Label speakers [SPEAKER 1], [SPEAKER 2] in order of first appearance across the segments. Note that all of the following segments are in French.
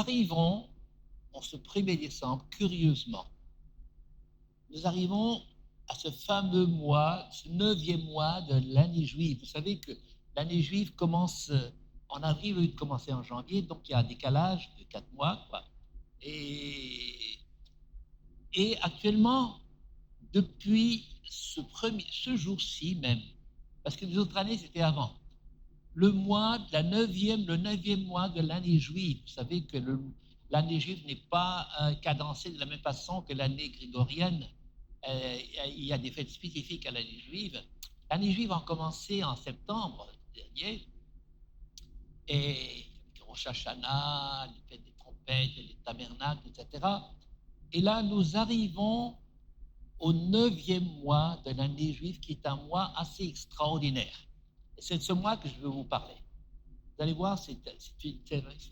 [SPEAKER 1] arrivons, en ce 1er décembre, curieusement, nous arrivons à ce fameux mois, ce 9e mois de l'année juive. Vous savez que l'année juive commence en avril, au lieu de commencer en janvier, donc il y a un décalage de 4 mois, quoi. Et actuellement, depuis ce jour-ci même, parce que les autres années, c'était avant, le 9e mois de l'année juive, vous savez que l'année juive n'est pas cadencée de la même façon que l'année grégorienne. Il y a des fêtes spécifiques à l'année juive. L'année juive a commencé en septembre dernier, et Rosh Hashanah, les fêtes des trompettes, les tabernacles, etc. Et là, nous arrivons au 9e mois de l'année juive, qui est un mois assez extraordinaire. Et c'est de ce mois que je veux vous parler. Vous allez voir, c'est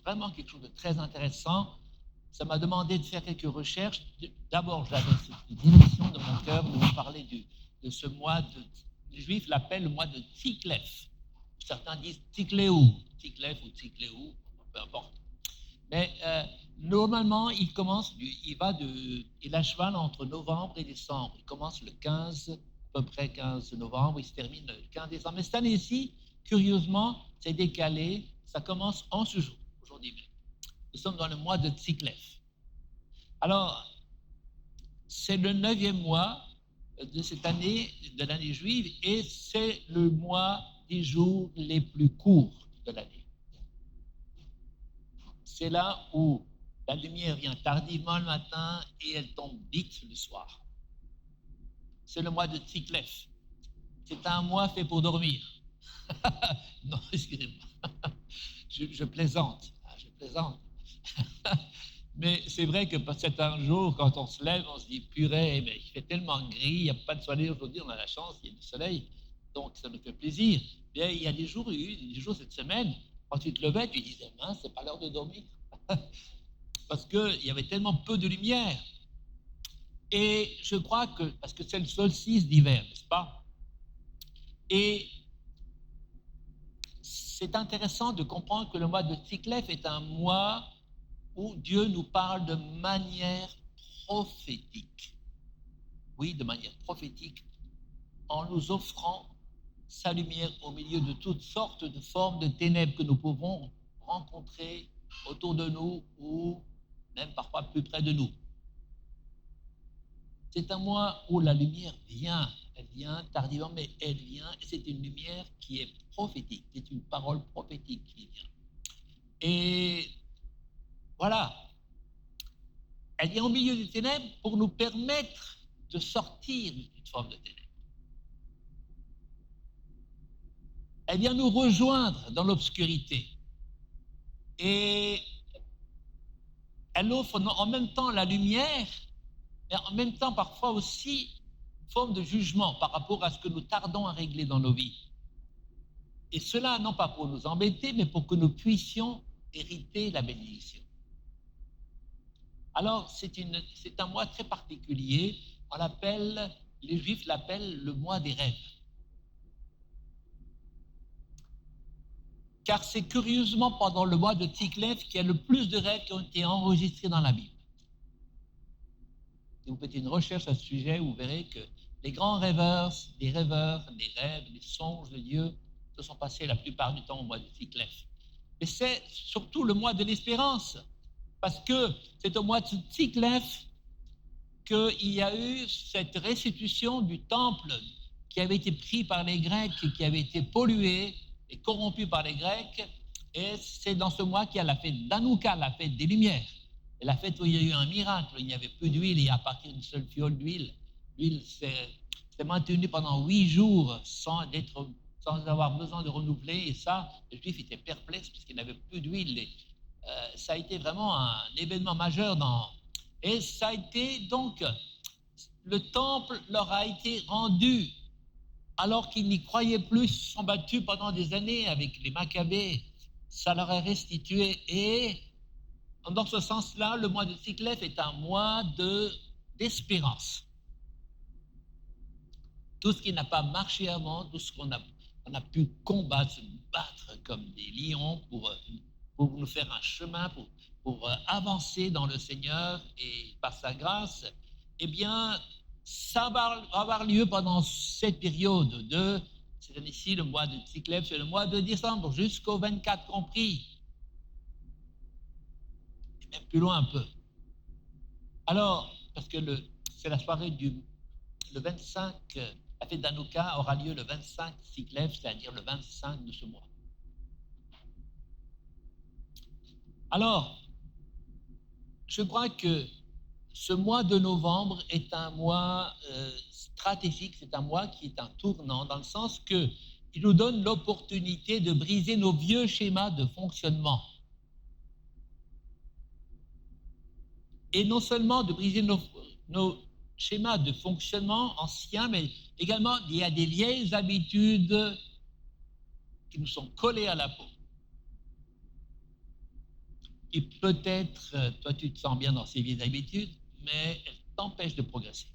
[SPEAKER 1] vraiment quelque chose de très intéressant. Ça m'a demandé de faire quelques recherches. D'abord, j'avais cette direction de mon cœur de vous parler de ce mois les Juifs l'appellent le mois de Tiklev. Certains disent Tikleou ou Tikleou, peu importe. Mais normalement, il a cheval entre novembre et décembre. Il commence le 15, à peu près 15 novembre, il se termine le 15 décembre. Mais cette année-ci, curieusement, c'est décalé. Ça commence en ce jour, aujourd'hui même. Nous sommes dans le mois de Tiklev. Alors, c'est le 9e mois de cette année, de l'année juive, et c'est le mois des jours les plus courts de l'année. C'est là où la lumière vient tardivement le matin et elle tombe vite le soir. C'est le mois de Tiklev. C'est un mois fait pour dormir. Non, excusez-moi. Je plaisante. Je plaisante. Mais c'est vrai que c'est un jour, quand on se lève, on se dit, purée, mais il fait tellement gris, il n'y a pas de soleil aujourd'hui, on a la chance, il y a du soleil, donc ça nous fait plaisir. Bien, il y a des jours cette semaine, quand tu te levais, tu disais, mince, c'est pas l'heure de dormir. Parce qu'il y avait tellement peu de lumière. Et je crois que, parce que c'est le solstice d'hiver, n'est-ce pas? Et c'est intéressant de comprendre que le mois de Tiklev est un mois où Dieu nous parle de manière prophétique. Oui, de manière prophétique, en nous offrant sa lumière au milieu de toutes sortes de formes de ténèbres que nous pouvons rencontrer autour de nous ou même parfois plus près de nous. C'est un mois où la lumière vient, elle vient tardivement, mais elle vient, et c'est une lumière qui est prophétique, c'est une parole prophétique qui vient. Et voilà, elle vient au milieu des ténèbres pour nous permettre de sortir de toute forme de ténèbres. Elle vient nous rejoindre dans l'obscurité. Et elle offre en même temps la lumière, mais en même temps parfois aussi une forme de jugement par rapport à ce que nous tardons à régler dans nos vies. Et cela, non pas pour nous embêter, mais pour que nous puissions hériter la bénédiction. Alors, c'est un mois très particulier. Les Juifs l'appellent le mois des rêves. Car c'est curieusement pendant le mois de Tiklev qu'il y a le plus de rêves qui ont été enregistrés dans la Bible. Si vous faites une recherche à ce sujet, vous verrez que les grands rêveurs, des rêves, des songes de Dieu se sont passés la plupart du temps au mois de Tiklev. Et c'est surtout le mois de l'espérance, parce que c'est au mois de Tiklev qu'il y a eu cette restitution du temple qui avait été pris par les Grecs et qui avait été pollué et corrompu par les Grecs. Et c'est dans ce mois qu'il y a la fête d'Hanouka, la fête des Lumières. Et la fête où il y a eu un miracle, il n'y avait plus d'huile, et à partir d'une seule fiole d'huile, l'huile s'est maintenue pendant 8 jours sans avoir besoin de renouveler. Et ça, les Juifs étaient perplexes puisqu'ils n'avaient plus d'huile. Ça a été vraiment un événement majeur et ça a été donc, le temple leur a été rendu alors qu'ils n'y croyaient plus, ils se sont battus pendant des années avec les Maccabées, ça leur est restitué. Et dans ce sens-là, le mois de Tiklev est un mois d'espérance. Tout ce qui n'a pas marché avant, tout ce qu'on a pu combattre, se battre comme des lions pour nous faire un chemin, pour avancer dans le Seigneur et par sa grâce, eh bien, ça va avoir lieu pendant cette période de, c'est ici le mois de Tsiklev, c'est le mois de décembre, jusqu'au 24 compris, et même plus loin un peu. Alors, parce que c'est la soirée le 25, la fête d'Hanouka aura lieu le 25 Tsiklev, c'est-à-dire le 25 de ce mois. Alors, je crois que ce mois de novembre est un mois stratégique, c'est un mois qui est un tournant, dans le sens qu'il nous donne l'opportunité de briser nos vieux schémas de fonctionnement. Et non seulement de briser nos schémas de fonctionnement anciens, mais également il y a des vieilles habitudes qui nous sont collées à la peau. Et peut-être, toi, tu te sens bien dans ces vieilles habitudes, mais elles t'empêchent de progresser.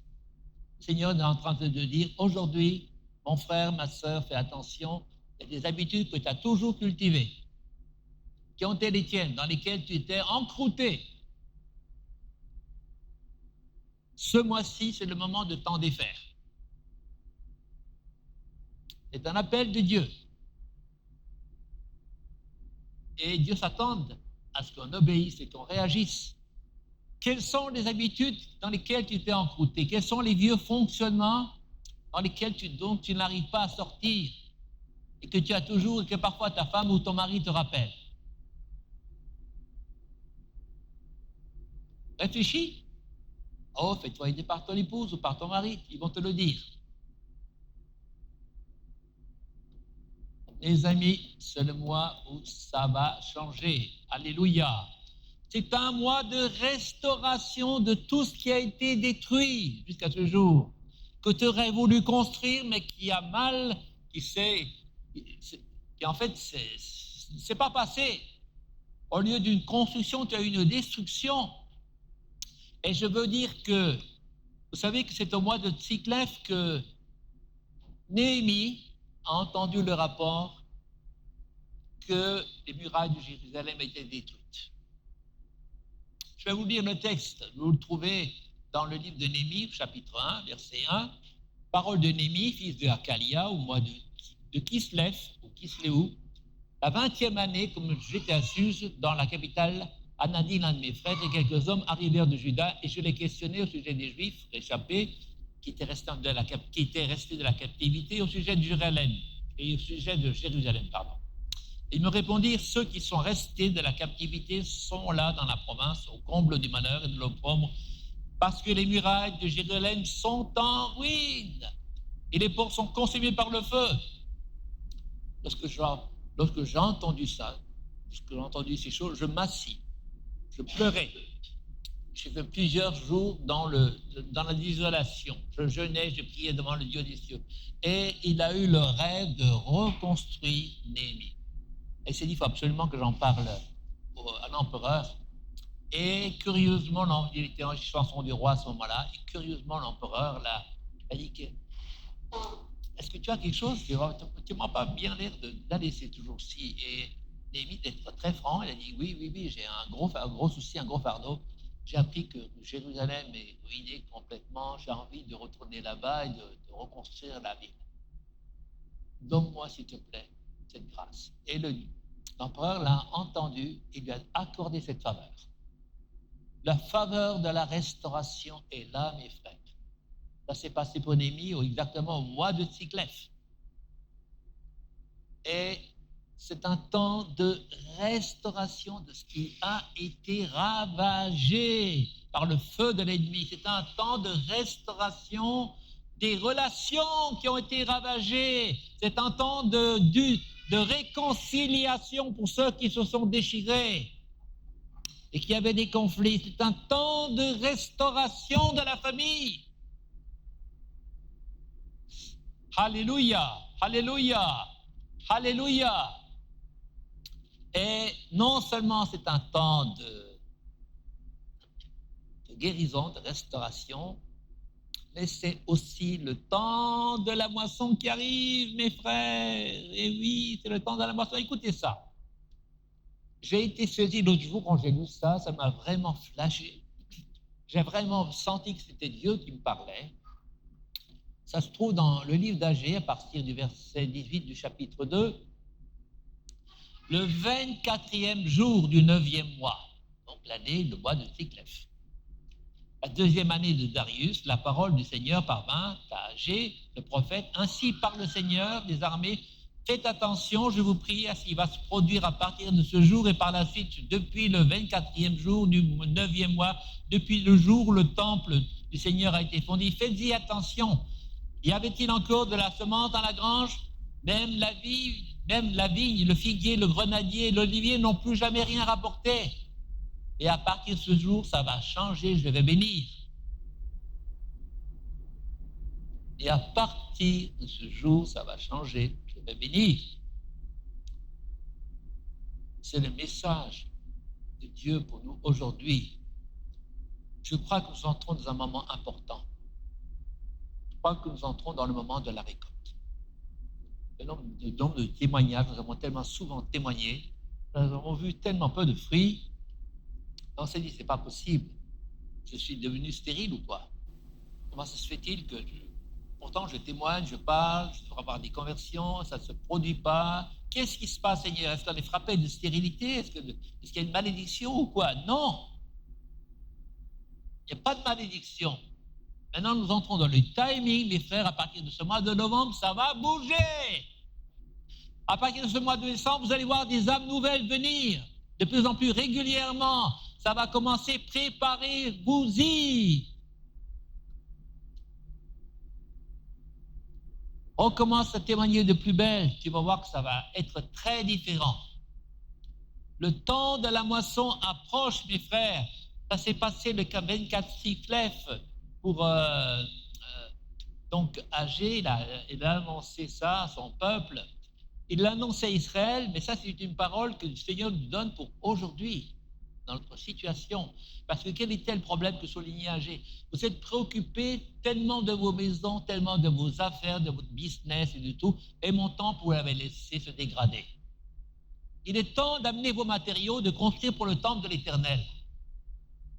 [SPEAKER 1] Le Seigneur est en train de te dire, aujourd'hui, mon frère, ma sœur, fais attention, il y a des habitudes que tu as toujours cultivées, qui ont été les tiennes, dans lesquelles tu étais encrouté. Ce mois-ci, c'est le moment de t'en défaire. C'est un appel de Dieu. Et Dieu s'attend à ce qu'on obéisse et qu'on réagisse. Quelles sont les habitudes dans lesquelles tu t'es encrouté? Quels sont les vieux fonctionnements dans lesquels dont tu n'arrives pas à sortir et que tu as toujours et que parfois ta femme ou ton mari te rappelle? Réfléchis. Oh, fais-toi aider par ton épouse ou par ton mari, ils vont te le dire. Les amis, c'est le mois où ça va changer. Alléluia. C'est un mois de restauration de tout ce qui a été détruit jusqu'à ce jour, que tu aurais voulu construire, mais qui a mal, qui en fait, c'est pas passé. Au lieu d'une construction, tu as une destruction. Et je veux dire que, vous savez que c'est au mois de Tsiklev que Néhémie a entendu le rapport que les murailles de Jérusalem étaient détruites. Je vais vous lire le texte. Vous le trouvez dans le livre de Néhémie, chapitre 1, verset 1. Parole de Néhémie, fils de Hakalia, au mois de Kislev, ou Kisléou, la 20e année, comme j'étais à Suse, dans la capitale, Anani, l'un de mes frères, et quelques hommes arrivèrent de Juda, et je les questionnais au sujet des Juifs échappés qui étaient restés de la captivité, au sujet de Jérusalem, et au sujet de Jérusalem, pardon. Ils me répondirent, ceux qui sont restés de la captivité sont là dans la province, au comble du malheur et de l'opprobre, parce que les murailles de Jérusalem sont en ruine et les portes sont consumées par le feu. Lorsque j'ai entendu ça, lorsque j'ai entendu ces choses, je m'assis, je pleurais. J'ai fait plusieurs jours dans l'isolation. Je jeûnais, je priais devant le Dieu des cieux. Et il a eu le rêve de reconstruire Néhémie. Et il s'est dit, il faut absolument que j'en parle à l'empereur. Et curieusement, il était en chanson du roi à ce moment-là, et curieusement, l'empereur a dit que, est-ce que tu as quelque chose? Tu ne m'as pas bien l'air d'aller ces jours-ci. Et Néhémie, d'être très franc, il a dit, oui, j'ai un gros souci, un gros fardeau. J'ai appris que Jérusalem est ruinée complètement, j'ai envie de retourner là-bas et de reconstruire la ville. Donne-moi, s'il te plaît, cette grâce. Et l'empereur l'a entendu et lui a accordé cette faveur. La faveur de la restauration est là, mes frères. Ça s'est passé pour Néhémie exactement au mois de Tsiklev. Et c'est un temps de restauration de ce qui a été ravagé par le feu de l'ennemi. C'est un temps de restauration des relations qui ont été ravagées. C'est un temps de réconciliation pour ceux qui se sont déchirés et qui avaient des conflits. C'est un temps de restauration de la famille. Alléluia, alléluia, alléluia. Et non seulement c'est un temps de guérison, de restauration, mais c'est aussi le temps de la moisson qui arrive, mes frères. Et oui, c'est le temps de la moisson. Écoutez ça. J'ai été saisi l'autre jour quand j'ai lu ça, ça m'a vraiment flashé. J'ai vraiment senti que c'était Dieu qui me parlait. Ça se trouve dans le livre d'Agée, à partir du verset 18 du chapitre 2. Le 24e jour du 9e mois, donc l'année, le mois de Tsiklev. La deuxième année de Darius, la parole du Seigneur parvint à Agée, le prophète. Ainsi parle le Seigneur des armées. Faites attention, je vous prie, à ce qui va se produire à partir de ce jour et par la suite, depuis le 24e jour du 9e mois, depuis le jour où le temple du Seigneur a été fondé. Faites-y attention. Y avait-il encore de la semence dans la grange? Même la vigne, le figuier, le grenadier, l'olivier n'ont plus jamais rien rapporté. Et à partir de ce jour, ça va changer, je vais bénir. Et à partir de ce jour, ça va changer, je vais bénir. C'est le message de Dieu pour nous aujourd'hui. Je crois que nous entrons dans un moment important. Je crois que nous entrons dans le moment de la récolte. Le nombre de témoignages, nous avons tellement souvent témoigné, nous avons vu tellement peu de fruits. On s'est dit, c'est pas possible. Je suis devenu stérile ou quoi? Comment ça se fait-il que pourtant je témoigne, je parle, je devrais avoir des conversions, ça ne se produit pas. Qu'est-ce qui se passe, Seigneur? Est-ce qu'on est frappé de stérilité? Est-ce qu'il y a une malédiction ou quoi? Non. Il n'y a pas de malédiction. Maintenant, nous entrons dans le timing, mes frères, à partir de ce mois de novembre, ça va bouger. À partir de ce mois de décembre, vous allez voir des âmes nouvelles venir de plus en plus régulièrement. Ça va commencer, préparez-vous-y. On commence à témoigner de plus belle. Tu vas voir que ça va être très différent. Le temps de la moisson approche, mes frères. Ça s'est passé le 24 Tsiklev pour donc Agée. Il a annoncé ça à son peuple. Il l'a annoncé à Israël, mais ça c'est une parole que le Seigneur nous donne pour aujourd'hui, dans notre situation. Parce que quel était le problème que soulignait Agée? Vous êtes préoccupés tellement de vos maisons, tellement de vos affaires, de votre business et de tout, et mon temps, vous l'avez laissé se dégrader. Il est temps d'amener vos matériaux, de construire pour le temple de l'Éternel.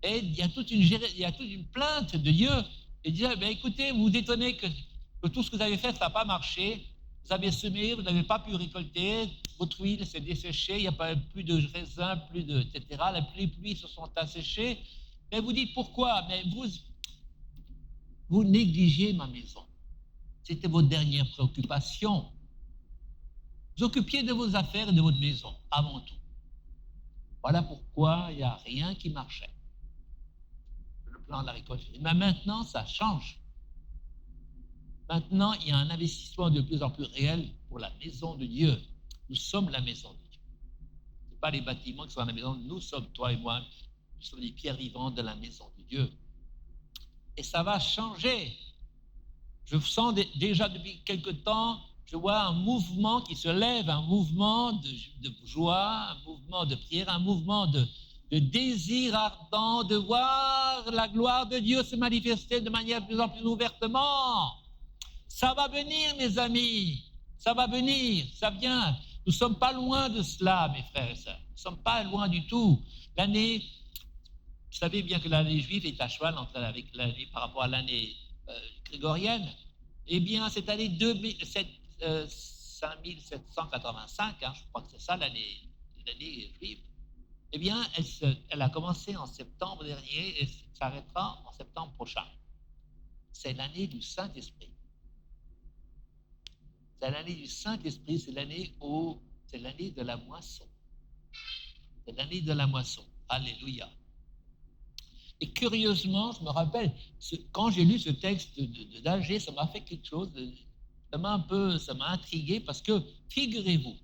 [SPEAKER 1] Et il y a toute une plainte de Dieu. Il dit, écoutez, vous vous étonnez que tout ce que vous avez fait, ça n'a pas marché. Vous avez semé, vous n'avez pas pu récolter, votre huile s'est desséchée, il n'y a pas plus de raisins, etc. Les pluies se sont asséchées. Mais vous dites pourquoi? Mais vous négligez ma maison. C'était votre dernière préoccupation. Vous occupiez de vos affaires et de votre maison, avant tout. Voilà pourquoi il n'y a rien qui marchait. Le plan de la récolte. Mais maintenant, ça change. Maintenant, il y a un investissement de plus en plus réel pour la maison de Dieu. Nous sommes la maison de Dieu. Ce n'est pas les bâtiments qui sont la maison. Nous sommes, toi et moi, nous sommes les pierres vivantes de la maison de Dieu. Et ça va changer. Je sens déjà depuis quelque temps, je vois un mouvement qui se lève, un mouvement de joie, un mouvement de prière, un mouvement de désir ardent de voir la gloire de Dieu se manifester de manière de plus en plus ouvertement. Ça va venir, mes amis. Ça va venir. Ça vient. Nous ne sommes pas loin de cela, mes frères et sœurs. Nous ne sommes pas loin du tout. L'année, vous savez bien que l'année juive est à cheval avec l'année par rapport à l'année grégorienne. Eh bien, cette année 5785, je crois que c'est ça l'année juive, eh bien, elle a commencé en septembre dernier et s'arrêtera en septembre prochain. C'est l'année du Saint-Esprit. C'est l'année du Saint-Esprit, c'est l'année de la moisson. C'est l'année de la moisson. Alléluia. Et curieusement, je me rappelle, quand j'ai lu ce texte d'Agée, ça m'a fait quelque chose, ça m'a intrigué parce que, figurez-vous,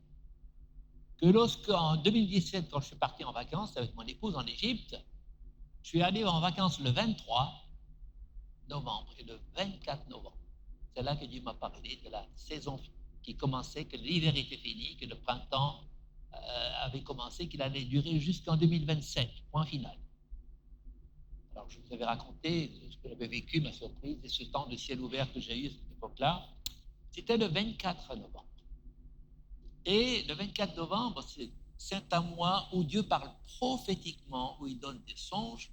[SPEAKER 1] que en 2017, quand je suis parti en vacances avec mon épouse en Égypte, je suis allé en vacances le 23 novembre et le 24 novembre. C'est là que Dieu m'a parlé de la saison qui commençait, que l'hiver était fini, que le printemps avait commencé, qu'il allait durer jusqu'en 2027, point final. Alors, je vous avais raconté ce que j'avais vécu, ma surprise, et ce temps de ciel ouvert que j'ai eu à cette époque-là. C'était le 24 novembre. Et le 24 novembre, c'est un mois où Dieu parle prophétiquement, où il donne des songes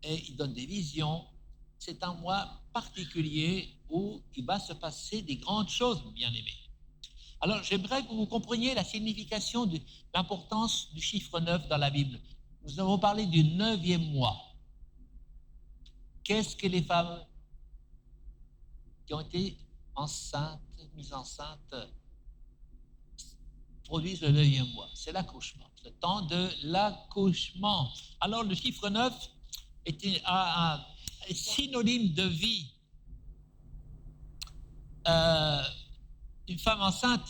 [SPEAKER 1] et il donne des visions. C'est un mois particulier où il va se passer des grandes choses, bien-aimés. Alors, j'aimerais que vous compreniez la signification de l'importance du chiffre 9 dans la Bible. Nous avons parlé du 9e mois. Qu'est-ce que les femmes qui ont été enceintes, mises enceintes, produisent le 9e mois? C'est l'accouchement, le temps de l'accouchement. Alors, le chiffre 9 est synonyme de vie. Une femme enceinte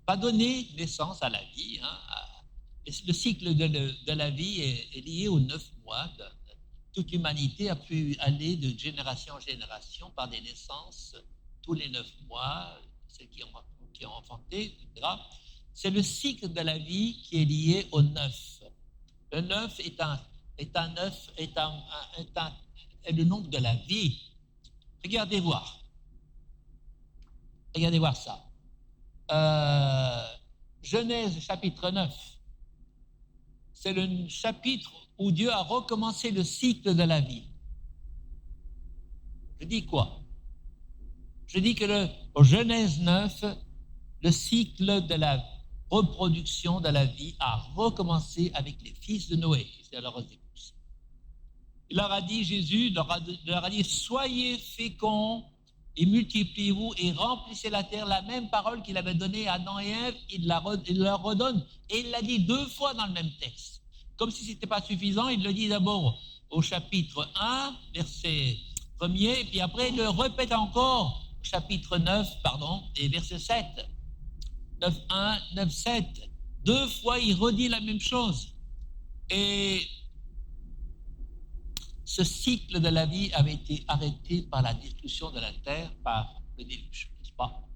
[SPEAKER 1] va donner naissance à la vie. Et le cycle de la vie est lié aux 9 mois. Toute l'humanité a pu aller de génération en génération par des naissances tous les 9 mois, celles qui ont enfanté, etc. C'est le cycle de la vie qui est lié au 9. Le 9 est le nombre de la vie. Regardez voir ça. Genèse chapitre 9, c'est le chapitre où Dieu a recommencé le cycle de la vie. Je dis quoi? Je dis que au Genèse 9, le cycle de la reproduction de la vie a recommencé avec les fils de Noé, c'est leurs épouses. Il leur a dit, Jésus leur a dit, soyez féconds et multipliez-vous et remplissez la terre. La même parole qu'il avait donnée à Adam et Ève, il leur redonne. Et il l'a dit 2 fois dans le même texte. Comme si ce n'était pas suffisant, il le dit d'abord au chapitre 1, verset 1er, et puis après il le répète encore au chapitre 9, et verset 7. 9.1, 9.7. 2 fois, il redit la même chose. Et ce cycle de la vie avait été arrêté par la destruction de la terre, par le déluge, n'est-ce pas?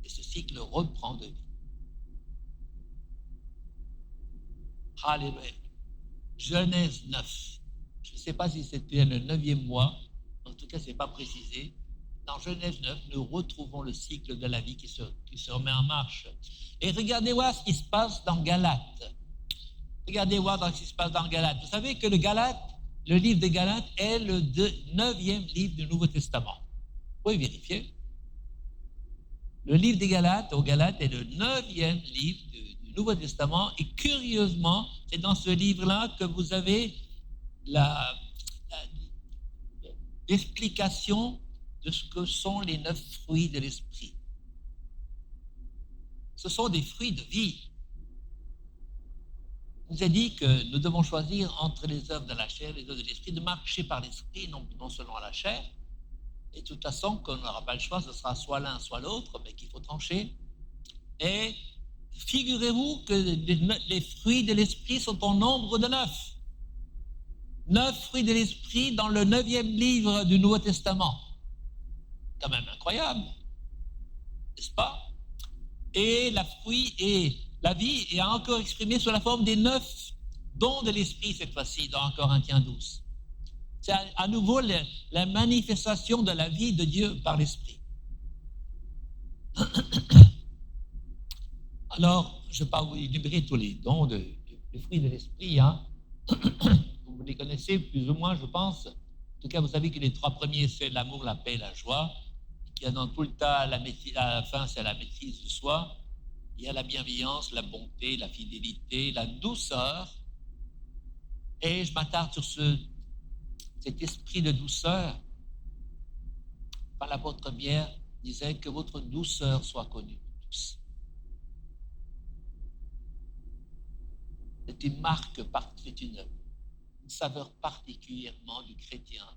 [SPEAKER 1] Et ce cycle reprend de vie. Alléluia. Genèse 9. Je ne sais pas si c'était le 9e mois, en tout cas, ce n'est pas précisé. Dans Genèse 9, nous retrouvons le cycle de la vie qui se remet en marche. Et regardez voir ce qui se passe dans Galates. Regardez voir ce qui se passe dans Galates. Vous savez que le livre de Galates est le 9e livre du Nouveau Testament. Vous pouvez vérifier. Le livre des Galates, aux Galates, est le 9e livre du Nouveau Testament. Et curieusement, c'est dans ce livre-là que vous avez l'explication de ce que sont les 9 fruits de l'esprit. Ce sont des fruits de vie. Il nous a dit que nous devons choisir entre les œuvres de la chair et les œuvres de l'esprit, de marcher par l'esprit, non selon la chair. Et de toute façon, qu'on n'aura pas le choix, ce sera soit l'un, soit l'autre, mais qu'il faut trancher. Et figurez-vous que les fruits de l'esprit sont au nombre de 9. 9 fruits de l'esprit dans le 9e livre du Nouveau Testament. Quand même incroyable, n'est-ce pas? Et la vie est encore exprimée sous la forme des 9 dons de l'esprit cette fois-ci dans 1 Corinthiens 12. C'est à nouveau la manifestation de la vie de Dieu par l'esprit. Alors, je ne vais pas vous énumérer tous les dons, les fruits de l'esprit. Vous les connaissez plus ou moins, je pense. En tout cas, vous savez que les 3 premiers, c'est l'amour, la paix, la joie. Il y a dans tout le tas, à la fin, c'est la maîtrise de soi. Il y a la bienveillance, la bonté, la fidélité, la douceur. Et je m'attarde sur cet esprit de douceur. Par l'apôtre Pierre disait que votre douceur soit connue de tous. C'est une marque, c'est une saveur particulièrement du chrétien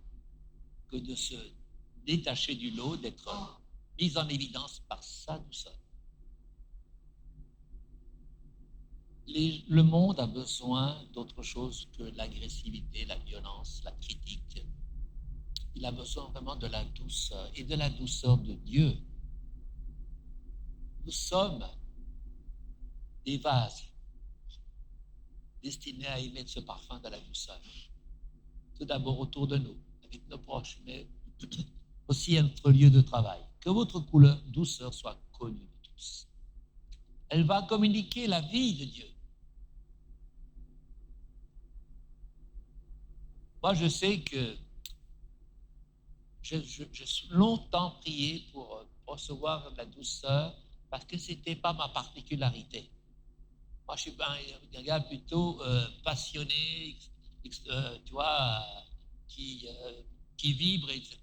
[SPEAKER 1] que de se détacher du lot, d'être mis en évidence par sa douceur. Le monde a besoin d'autre chose que l'agressivité, la violence, la critique. Il a besoin vraiment de la douceur et de la douceur de Dieu. Nous sommes des vases destinés à émettre ce parfum de la douceur. Tout d'abord autour de nous, avec nos proches, mais aussi à notre lieu de travail. Que votre douceur soit connue de tous. Elle va communiquer la vie de Dieu. Moi, je sais que j'ai longtemps prié pour recevoir la douceur parce que ce n'était pas ma particularité. Moi, je suis un gars plutôt passionné, tu vois, qui, vibre, etc.,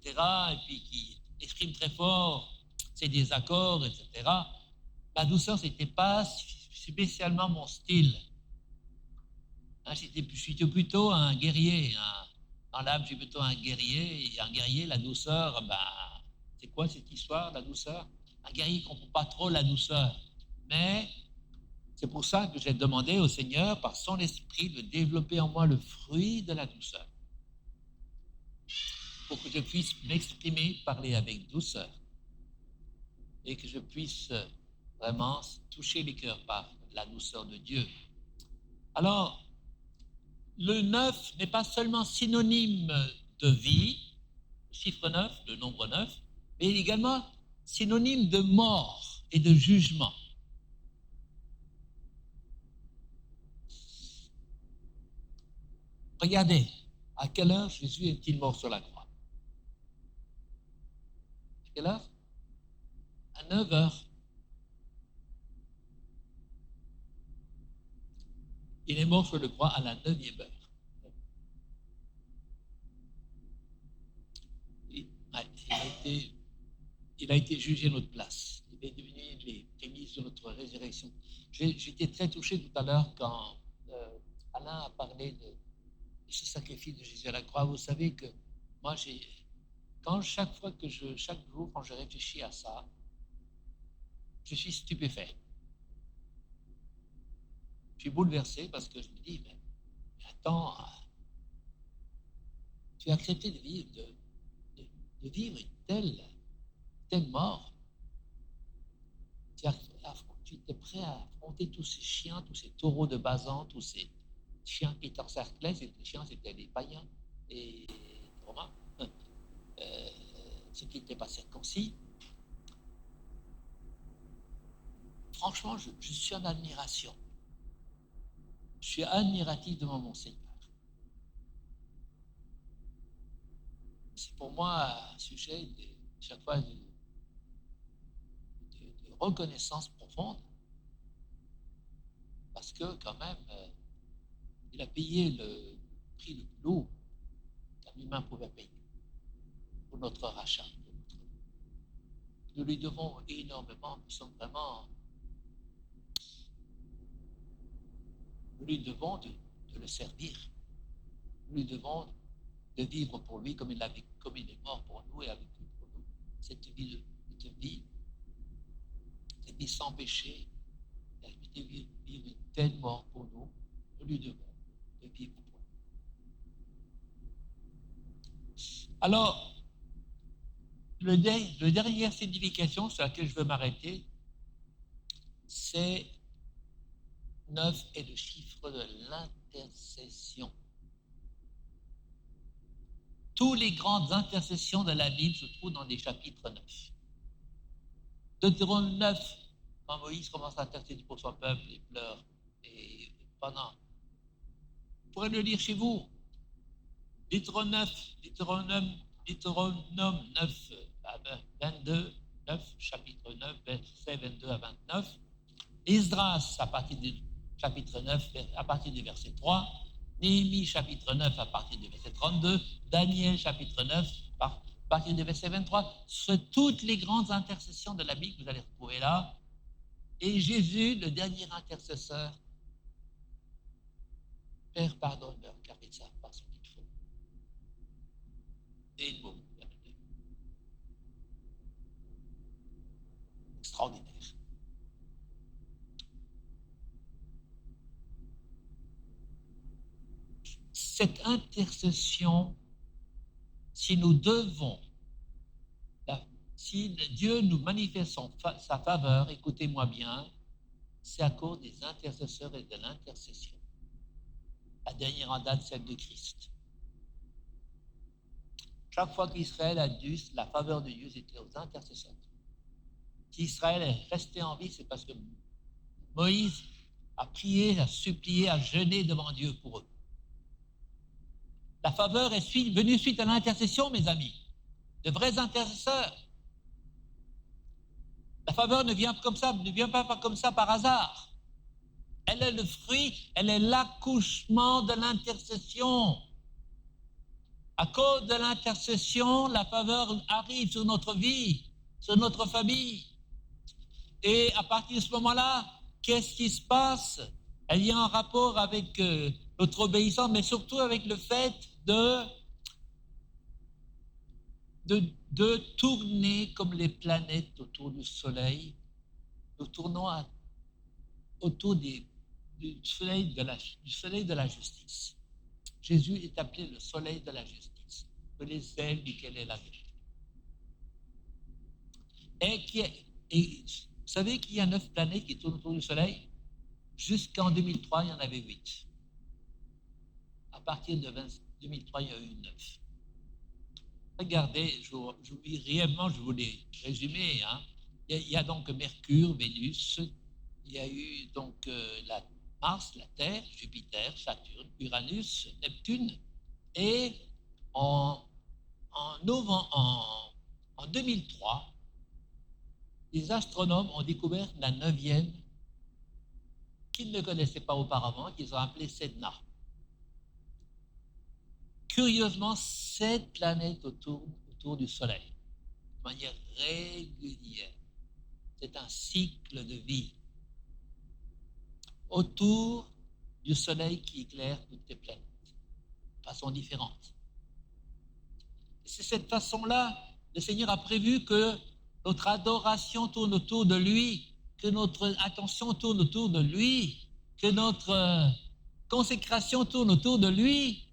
[SPEAKER 1] et puis qui exprime très fort ses désaccords, etc. La douceur, ce n'était pas spécialement mon style. Hein, je suis plutôt un guerrier. Dans l'âme, je suis plutôt un guerrier. Et un guerrier, la douceur, c'est quoi cette histoire, la douceur? Un guerrier ne comprend pas trop la douceur. Mais c'est pour ça que j'ai demandé au Seigneur, par son esprit, de développer en moi le fruit de la douceur. Pour que je puisse m'exprimer, parler avec douceur. Et que je puisse vraiment toucher les cœurs par la douceur de Dieu. Alors, le 9 n'est pas seulement synonyme de vie, le chiffre 9, le nombre 9, mais également synonyme de mort et de jugement. Regardez, à quelle heure Jésus est-il mort sur la croix? À quelle heure? À 9 heures. Il est mort sur la croix à la 9e heure. Il a été jugé à notre place. Il est devenu les prémices de notre résurrection. J'étais très touché tout à l'heure quand Alain a parlé de ce sacrifice de Jésus à la croix. Vous savez que moi, chaque jour, quand je réfléchis à ça, je suis stupéfait. Je suis bouleversé parce que je me dis, mais attends, tu as accepté de vivre, de vivre une telle mort. Tu étais prêt à affronter tous ces chiens, tous ces taureaux de Basan, tous ces chiens qui t'encerclaient. Ces chiens, c'était les païens et les romains, ceux qui n'étaient pas circoncis. Franchement, je suis en admiration. Je suis admiratif devant mon Seigneur. C'est pour moi un sujet chaque fois de reconnaissance profonde. Parce que quand même, il a payé le prix le plus lourd qu'un humain pouvait payer pour notre rachat. Nous lui devons énormément. Nous lui devons de le servir. Nous lui devons de vivre pour lui comme il est mort pour nous et a vécu pour nous. Cette vie sans péché, de vivre une telle mort pour nous, nous lui devons de vivre pour nous. Alors, la dernière signification sur laquelle je veux m'arrêter, c'est 9 est le chiffre de l'intercession. Toutes les grandes intercessions de la Bible se trouvent dans les chapitres 9. Deutéronome 9, quand Moïse commence à intercéder pour son peuple, il pleure. Et pendant. Vous pourrez le lire chez vous. Deutéronome 9, 22, 9, chapitre 9, versets 22 à 29. Esdras, à partir du chapitre 9, à partir du verset 3. Néhémie, chapitre 9, à partir du verset 32. Daniel, chapitre 9, à partir du verset 23. C'est toutes les grandes intercessions de la Bible que vous allez retrouver là. Et Jésus, le dernier intercesseur, Père, pardonne-leur, car ils ne savent pas ce qu'ils font. Et il mot extraordinaire. Cette intercession, si Dieu nous manifeste sa faveur, écoutez-moi bien, c'est à cause des intercesseurs et de l'intercession. La dernière en date, celle de Christ. Chaque fois qu'Israël a dû, la faveur de Dieu était aux intercesseurs. Si Israël est resté en vie, c'est parce que Moïse a prié, a supplié, a jeûné devant Dieu pour eux. La faveur est venue suite à l'intercession, mes amis, de vrais intercesseurs. La faveur ne vient pas comme ça par hasard. Elle est le fruit, elle est l'accouchement de l'intercession. À cause de l'intercession, la faveur arrive sur notre vie, sur notre famille. Et à partir de ce moment-là, qu'est-ce qui se passe? Elle y a un rapport avec notre obéissance, mais surtout avec le fait de tourner comme les planètes autour du Soleil. Nous tournons autour du soleil de la justice. Jésus est appelé le soleil de la justice, de les ailes duquel est la vérité. Et vous savez qu'il y a 9 planètes qui tournent autour du soleil? Jusqu'en 2003, il y en avait 8. À partir de 2003, il y a eu 9. Regardez, je vous les résumer. Hein. Il y a donc Mercure, Vénus, il y a eu donc Mars, la Terre, Jupiter, Saturne, Uranus, Neptune. Et en 2003, les astronomes ont découvert la 9e qu'ils ne connaissaient pas auparavant, qu'ils ont appelée Sedna. Curieusement, 7 planètes autour du Soleil, de manière régulière. C'est un cycle de vie autour du Soleil qui éclaire toutes les planètes, de façon différente. C'est cette façon-là, le Seigneur a prévu que notre adoration tourne autour de lui, que notre attention tourne autour de lui, que notre consécration tourne autour de lui.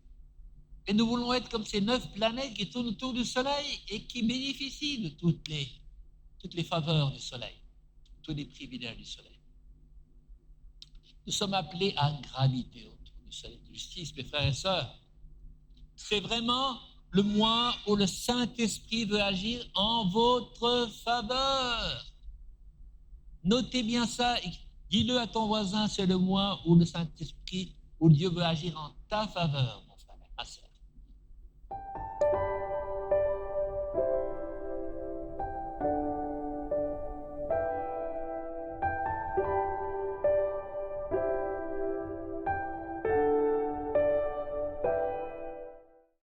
[SPEAKER 1] Et nous voulons être comme ces 9 planètes qui tournent autour du Soleil et qui bénéficient de toutes les faveurs du Soleil, tous les privilèges du Soleil. Nous sommes appelés à graviter autour du Soleil de justice, mes frères et sœurs. C'est vraiment le mois où le Saint-Esprit veut agir en votre faveur. Notez bien ça et dis-le à ton voisin, c'est le mois où le Saint-Esprit, où Dieu veut agir en ta faveur.